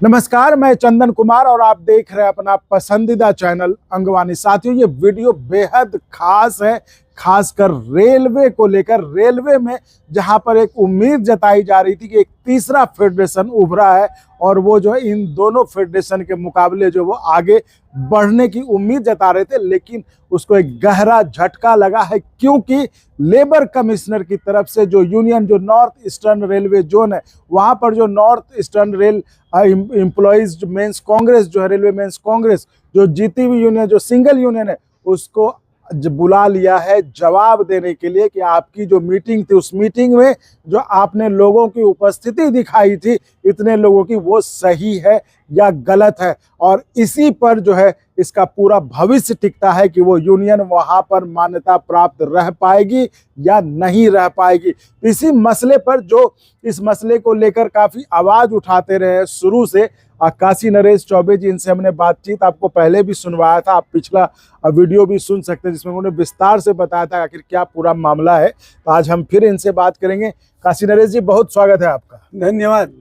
नमस्कार, मैं चंदन कुमार और आप देख रहे हैं अपना पसंदीदा चैनल अंगवानी। साथियों, ये वीडियो बेहद खास है, खासकर रेलवे को लेकर। रेलवे में जहां पर एक उम्मीद जताई जा रही थी कि एक तीसरा फेडरेशन उभरा है और वो जो है इन दोनों फेडरेशन के मुकाबले जो वो आगे बढ़ने की उम्मीद जता रहे थे, लेकिन उसको एक गहरा झटका लगा है, क्योंकि लेबर कमिश्नर की तरफ से जो यूनियन, जो नॉर्थ ईस्टर्न रेलवे जोन है, वहां पर जो North Eastern Rail employees men's Congress जो है, रेलवे मेंस कांग्रेस, जो जीती हुई यूनियन, जो सिंगल यूनियन है, उसको बुला लिया है जवाब देने के लिए कि आपकी जो मीटिंग थी, उस मीटिंग में जो आपने लोगों की उपस्थिति दिखाई थी, इतने लोगों की, वो सही है या गलत है। और इसी पर जो है इसका पूरा भविष्य टिकता है कि वो यूनियन वहां पर मान्यता प्राप्त रह पाएगी या नहीं रह पाएगी। इसी मसले पर, जो इस मसले को लेकर काफी आवाज उठाते रहे शुरू से, काशी नरेश चौबे जी, इनसे हमने बातचीत आपको पहले भी सुनवाया था, आप पिछला वीडियो भी सुन सकते हैं जिसमें उन्होंने विस्तार से बताया था आखिर क्या पूरा मामला है। तो आज हम फिर इनसे बात करेंगे। काशी नरेश जी, बहुत स्वागत है आपका। धन्यवाद।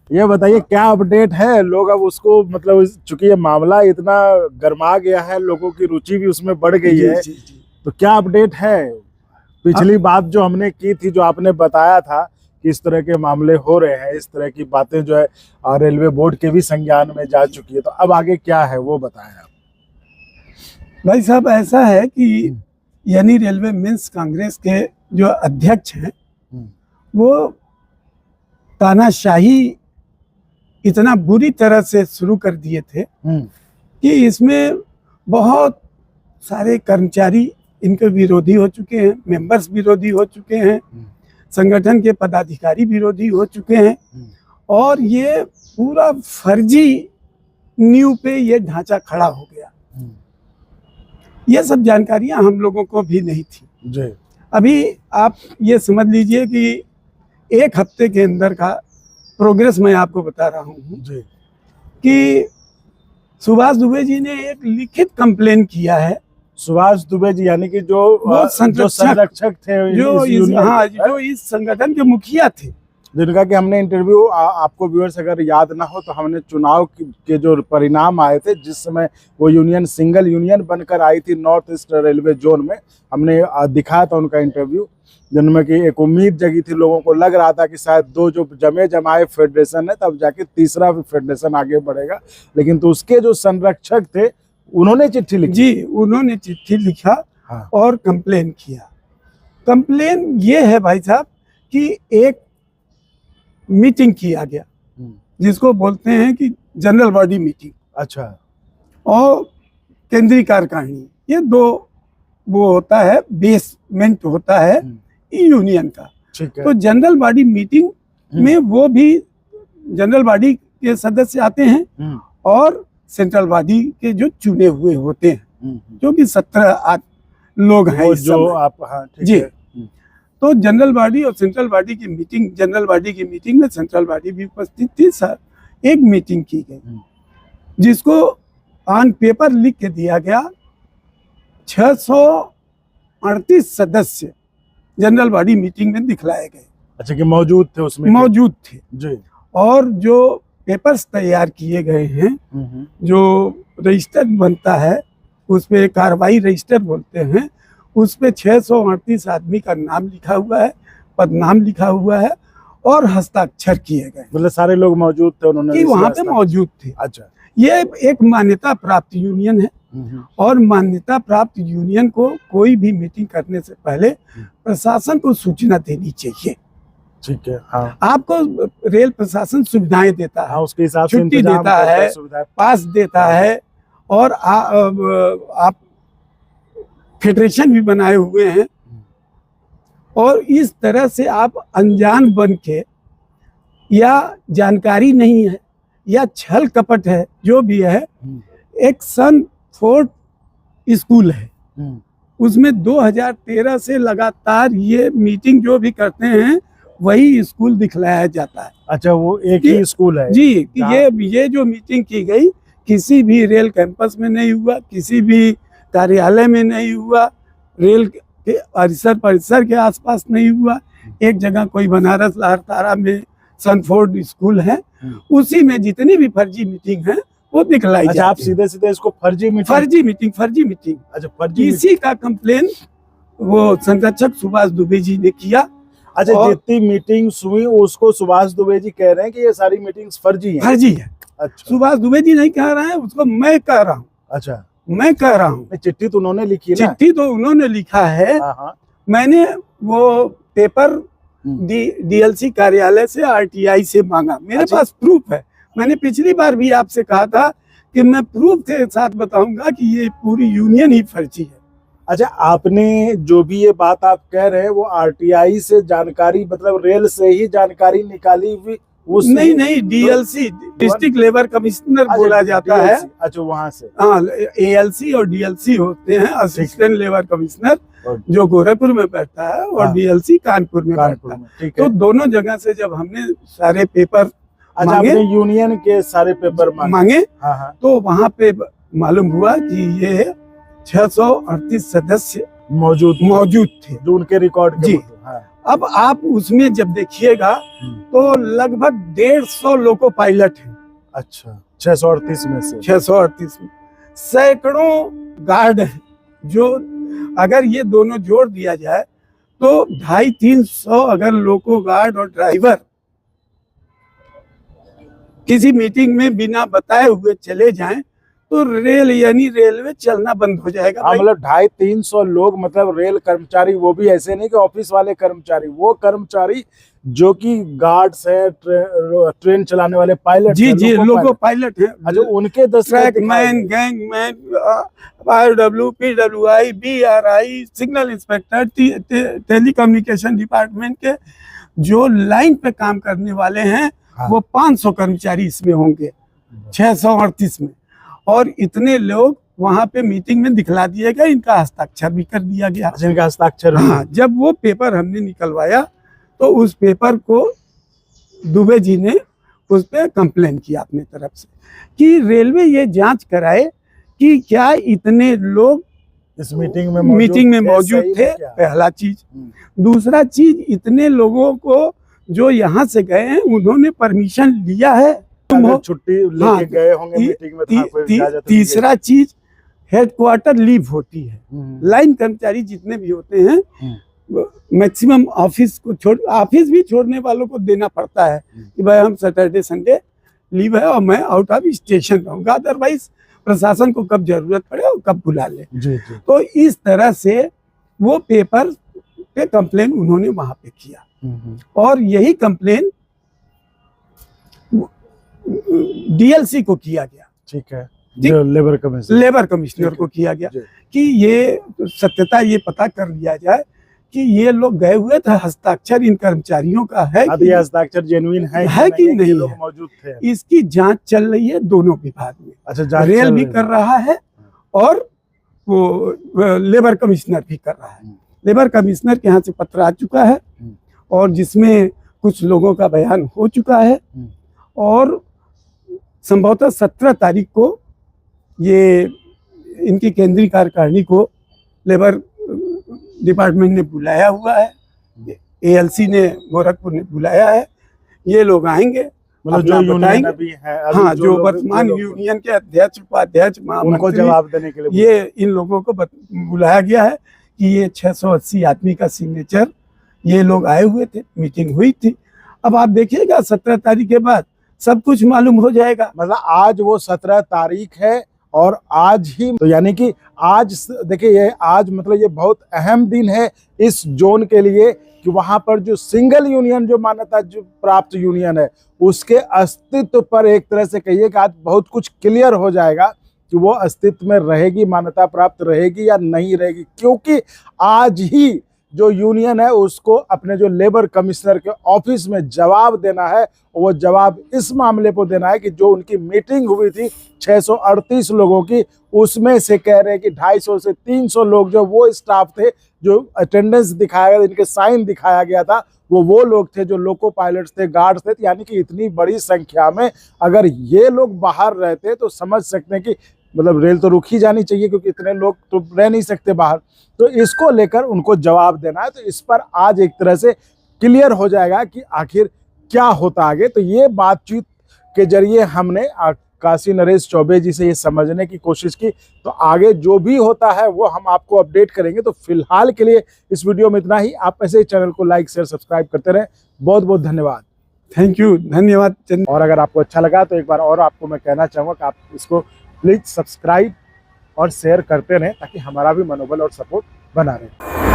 ये बताइए क्या अपडेट है। लोग अब उसको, मतलब चूंकि ये मामला इतना गर्मा गया है, लोगों की रुचि भी उसमें बढ़ गई है, तो क्या अपडेट है। पिछली बात जो हमने की थी, जो आपने बताया था कि इस तरह के मामले हो रहे हैं, इस तरह की बातें जो है रेलवे बोर्ड के भी संज्ञान में जा चुकी है, तो अब आगे क्या है वो बताएं आप। भाई साहब, ऐसा है कि यानी रेलवे मेंस कांग्रेस के जो अध्यक्ष हैं, वो तानाशाही इतना बुरी तरह से शुरू कर दिए थे कि इसमें बहुत सारे कर्मचारी इनके विरोधी हो चुके हैं, मेंबर्स विरोधी हो चुके हैं, संगठन के पदाधिकारी विरोधी हो चुके हैं, और ये पूरा फर्जी नींव पे ये ढांचा खड़ा हो गया। ये सब जानकारियां हम लोगों को भी नहीं थी जी। अभी आप ये समझ लीजिए कि एक हफ्ते के अंदर का प्रोग्रेस मैं आपको बता रहा हूँ जी। कि सुभाष दुबे जी ने एक लिखित कंप्लेन किया है। सुभाष दुबे जी यानी कि जो संरक्षक थे, जो इस संगठन के मुखिया थे, जिनका कि हमने इंटरव्यू, आपको व्यूअर्स अगर याद ना हो तो हमने चुनाव के जो परिणाम आए थे, जिस समय वो यूनियन सिंगल यूनियन बनकर आई थी नॉर्थ ईस्ट रेलवे जोन में, हमने दिखाया था उनका इंटरव्यू, जिनमें कि एक उम्मीद जगी थी, लोगों को लग रहा था कि शायद दो जो जमे जमाए फेडरेशन है, तब जाके तीसरा फेडरेशन आगे बढ़ेगा। लेकिन तो उसके जो संरक्षक थे, उन्होंने चिट्ठी लिखी। जी, उन्होंने चिट्ठी लिखा। हाँ। और कंप्लेन किया। कंप्लेन ये है भाई साहब कि एक मीटिंग किया गया, जिसको बोलते हैं कि जनरल बॉडी मीटिंग। अच्छा। और केंद्रीय कार्यकारिणी, ये दो वो होता है, बेसमेंट होता है यूनियन का। तो जनरल बॉडी मीटिंग में वो भी जनरल बॉडी के सदस्य आते हैं और सेंट्रल बॉडी के जो चुने हुए होते हैं, जो कि 17 लोग हैं जो आप। हाँ, जी। तो जनरल बॉडी और सेंट्रल बॉडी की मीटिंग, जनरल बॉडी की मीटिंग में सेंट्रल बॉडी भी उपस्थित थी। सर, एक मीटिंग की गई जिसको ऑन पेपर लिख के दिया गया। 638 सदस्य जनरल बॉडी मीटिंग में दिखलाए गए। अच्छा, कि मौजूद थे उसमें? मौजूद थे जी। और जो पेपर्स तैयार किए गए हैं, जो रजिस्टर बनता है, उस पे कार्रवाई रजिस्टर बोलते हैं, उस पे 638 आदमी का नाम लिखा हुआ है, पदनाम लिखा हुआ है और हस्ताक्षर किए गए। मतलब सारे लोग मौजूद थे, उन्होंने वहाँ पे मौजूद थे। अच्छा। ये एक मान्यता प्राप्त यूनियन है और मान्यता प्राप्त यूनियन को कोई भी मीटिंग करने से पहले प्रशासन को सूचना देनी चाहिए। ठीक है। हाँ। आपको रेल प्रशासन सुविधाएं देता है। हाँ, उसके हिसाब से छुट्टी देता है, पास देता है, और आप फेडरेशन भी बनाए हुए हैं। और इस तरह से आप अनजान बन के, या जानकारी नहीं है या छल कपट है, जो भी है, एक सनफोर्ड स्कूल है, उसमें 2013 से लगातार ये मीटिंग जो भी करते हैं वही स्कूल दिखलाया जाता है। अच्छा, वो एक ही स्कूल है? जी, कि ये जो मीटिंग की गई किसी भी रेल कैंपस में नहीं हुआ, किसी भी कार्यालय में नहीं हुआ, रेल के परिसर के आसपास नहीं हुआ। एक जगह कोई बनारस लहरतारा में सनफोर्ड स्कूल है, उसी में जितनी भी फर्जी मीटिंग है वो दिखलाई अच्छा, आप जाती है। सीधे सीधे इसको फर्जी मीटिंग। फर्जी मीटिंग अच्छा, फर्जी इसी का कंप्लेन वो संरक्षक सुभाष दुबे जी ने किया। अच्छा, और जितनी मीटिंग्स हुई उसको सुभाष दुबे जी कह रहे हैं कि ये सारी मीटिंग्स फर्जी हैं। फर्जी है। अच्छा, सुभाष दुबे जी नहीं कह रहे हैं, उसको मैं कह रहा हूँ। अच्छा, मैं कह रहा हूँ, चिट्ठी तो उन्होंने लिखी है ना। चिट्ठी तो उन्होंने लिखा है। हाँ हाँ। मैंने वो पेपर डीएलसी कार्यालय से आरटीआई से मांगा, मेरे अच्छा। पास प्रूफ है। मैंने पिछली बार भी आपसे कहा था कि मैं प्रूफ के साथ बताऊंगा कि ये पूरी यूनियन ही फर्जी है। अच्छा, आपने जो भी ये बात आप कह रहे हैं वो आरटीआई से जानकारी, मतलब रेल से ही जानकारी निकाली हुई? नहीं, डीएलसी डिस्ट्रिक्ट लेबर कमिश्नर बोला जाता है। अच्छा, वहां से। हाँ, एएलसी और डीएलसी होते हैं, असिस्टेंट लेबर कमिश्नर, जो गोरखपुर में बैठता है, और डीएलसी कानपुर में बैठता है। ठीक है। तो दोनों जगह से जब हमने सारे पेपर अच्छा, आपने यूनियन के सारे पेपर मांगे, हाँ हाँ, तो वहाँ पे मालूम हुआ कि ये 638 सदस्य मौजूद थे, जो उनके रिकॉर्ड जी। हाँ। अब आप उसमें जब देखिएगा तो लगभग 150 लोको पायलट हैं। अच्छा, 638 में से 638 में सैकड़ों गार्ड हैं, जो अगर ये दोनों जोड़ दिया जाए तो 250-300 अगर लोको गार्ड और ड्राइवर किसी मीटिंग में बिना बताए हुए चले जाएं तो रेलवे चलना बंद हो जाएगा। हाँ, मतलब 250-300 लोग, मतलब रेल कर्मचारी, वो भी ऐसे नहीं कि ऑफिस वाले कर्मचारी, वो कर्मचारी जो कि गार्ड्स है, ट्रेन चलाने वाले पायलट, जी, लोको पायलट है। अच्छा, उनके 10 trackman, gangman, RW, PWI, BRI, signal inspector, telecommunication department के जो लाइन पे काम करने वाले हैं, हाँ। वो 500 कर्मचारी इसमें होंगे 638 में। और इतने लोग वहां पे मीटिंग में दिखला दिया गया, इनका हस्ताक्षर भी कर दिया गया। जिनका हस्ताक्षर, हाँ, जब वो पेपर हमने निकलवाया तो उस पेपर को दुबे जी ने उस पर कंप्लेन किया अपने तरफ से कि रेलवे ये जांच कराए कि क्या इतने लोग इस मीटिंग में मौजूद थे। पहला चीज। दूसरा चीज, इतने लोगों को जो यहाँ से गए हैं उन्होंने परमिशन लिया है, छुट्टी लेके गए होंगे मीटिंग में। तीसरा चीज, हेडक्वार्टर लीव होती है। लाइन कर्मचारी जितने भी होते हैं मैक्सिमम ऑफिस भी छोड़ने वालों को देना पड़ता है कि भाई हम सैटरडे संडे लीव है और मैं आउट ऑफ स्टेशन रहूंगा, अदरवाइज प्रशासन को कब जरूरत पड़े और कब बुला ले। जी। तो इस तरह से वो पेपर पे कंप्लेन उन्होंने वहां पे किया, और यही कंप्लेन डीएलसी को किया गया। ठीक है, जो लेबर कमिश्नर को किया गया कि ये सत्यता ये पता कर लिया जाए कि ये लोग गए हुए थे, हस्ताक्षर इन कर्मचारियों का है कि हस्ताक्षर जेन्युइन है कि नहीं लोग मौजूद थे। इसकी जांच चल रही है दोनों विभाग में। अच्छा, रेल भी कर रहा है और वो लेबर कमिश्नर भी कर रहा है। लेबर कमिश्नर के यहाँ से पत्र आ चुका है और जिसमें कुछ लोगों का बयान हो चुका है, और संभवतः 17 तारीख को ये इनकी केंद्रीय कार्यकारिणी को लेबर डिपार्टमेंट ने बुलाया हुआ है, एएलसी ने गोरखपुर ने बुलाया है। ये लोग आएंगे, मतलब जो यूनियन अभी है, हाँ, जो वर्तमान यूनियन के अध्यक्ष, उपाध्यक्ष, उनको जवाब देने के लिए ये इन लोगों को बुलाया गया है कि ये 680 आदमी का सिग्नेचर, ये लोग आए हुए थे, मीटिंग हुई थी। अब आप देखिएगा 17 तारीख के बाद सब कुछ मालूम हो जाएगा। मतलब आज वो 17 तारीख है और आज ही, तो यानी कि आज देखिए, ये आज मतलब ये बहुत अहम दिन है इस जोन के लिए कि वहां पर जो सिंगल यूनियन, जो मान्यता जो प्राप्त यूनियन है, उसके अस्तित्व पर एक तरह से कहिए कि आज बहुत कुछ क्लियर हो जाएगा कि वो अस्तित्व में रहेगी, मान्यता प्राप्त रहेगी या नहीं रहेगी। क्योंकि आज ही जो यूनियन है उसको अपने जो लेबर कमिश्नर के ऑफिस में जवाब देना है, वो जवाब इस मामले पर देना है कि जो उनकी मीटिंग हुई थी 638 लोगों की, उसमें से कह रहे हैं कि 250 से 300 लोग जो वो स्टाफ थे, जो अटेंडेंस दिखाया गया, इनके साइन दिखाया गया था, वो लोग थे जो लोको पायलट्स थे, गार्ड्स थे। यानी कि इतनी बड़ी संख्या में अगर ये लोग बाहर रहते तो समझ सकते हैं कि मतलब रेल तो रुक ही जानी चाहिए, क्योंकि इतने लोग तो रह नहीं सकते बाहर। तो इसको लेकर उनको जवाब देना है। तो इस पर आज एक तरह से क्लियर हो जाएगा कि आखिर क्या होता आगे। तो ये बातचीत के जरिए हमने काशी नरेश चौबे जी से ये समझने की कोशिश की। तो आगे जो भी होता है वो हम आपको अपडेट करेंगे। तो फिलहाल के लिए इस वीडियो में इतना ही। आप ऐसे ही चैनल को लाइक शेयर सब्सक्राइब करते रहें। बहुत बहुत धन्यवाद। थैंक यू, धन्यवाद। और अगर आपको अच्छा लगा तो एक बार और आपको मैं कहना चाहूँगा कि आप इसको प्लीज सब्सक्राइब और शेयर करते रहें ताकि हमारा भी मनोबल और सपोर्ट बना रहे।